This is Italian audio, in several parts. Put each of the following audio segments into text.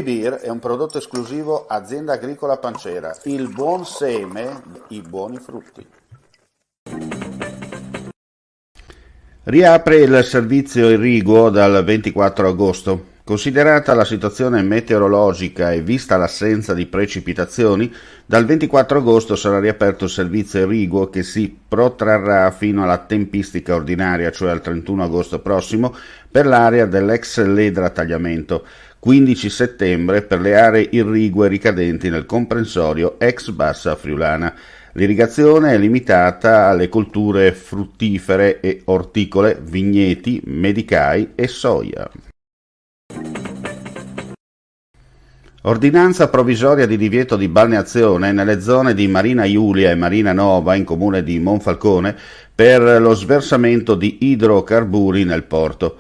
Beer è un prodotto esclusivo Azienda Agricola Pancera, il buon seme, i buoni frutti. Riapre il servizio irriguo dal 24 agosto. Considerata la situazione meteorologica e vista l'assenza di precipitazioni, dal 24 agosto sarà riaperto il servizio irriguo che si protrarrà fino alla tempistica ordinaria, cioè al 31 agosto prossimo, per l'area dell'ex Ledra Tagliamento, 15 settembre per le aree irrigue ricadenti nel comprensorio ex Bassa Friulana. L'irrigazione è limitata alle colture fruttifere e orticole, vigneti, medicai e soia. Ordinanza provvisoria di divieto di balneazione nelle zone di Marina Iulia e Marina Nova in comune di Monfalcone per lo sversamento di idrocarburi nel porto.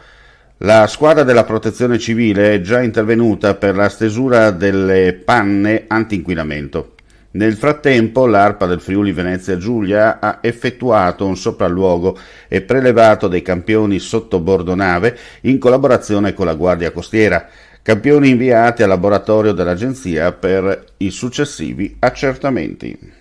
La squadra della protezione civile è già intervenuta per la stesura delle panne anti-inquinamento. Nel frattempo l'ARPA del Friuli Venezia Giulia ha effettuato un sopralluogo e prelevato dei campioni sotto bordonave in collaborazione con la Guardia Costiera, campioni inviati al laboratorio dell'Agenzia per i successivi accertamenti.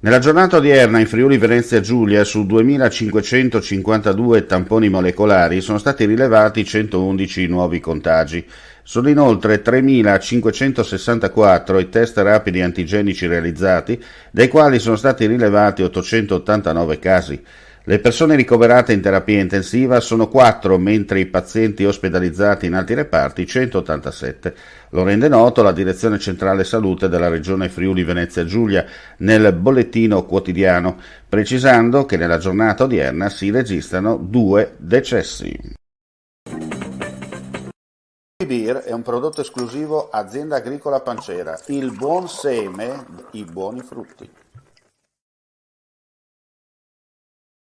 Nella giornata odierna in Friuli Venezia Giulia su 2552 tamponi molecolari sono stati rilevati 111 nuovi contagi. Sono inoltre 3564 i test rapidi antigenici realizzati, dai quali sono stati rilevati 889 casi. Le persone ricoverate in terapia intensiva sono 4, mentre i pazienti ospedalizzati in altri reparti 187. Lo rende noto la Direzione Centrale Salute della Regione Friuli Venezia Giulia nel bollettino quotidiano, precisando che nella giornata odierna si registrano 2 decessi. Beer è un prodotto esclusivo Azienda Agricola Pancera, il buon seme, i buoni frutti.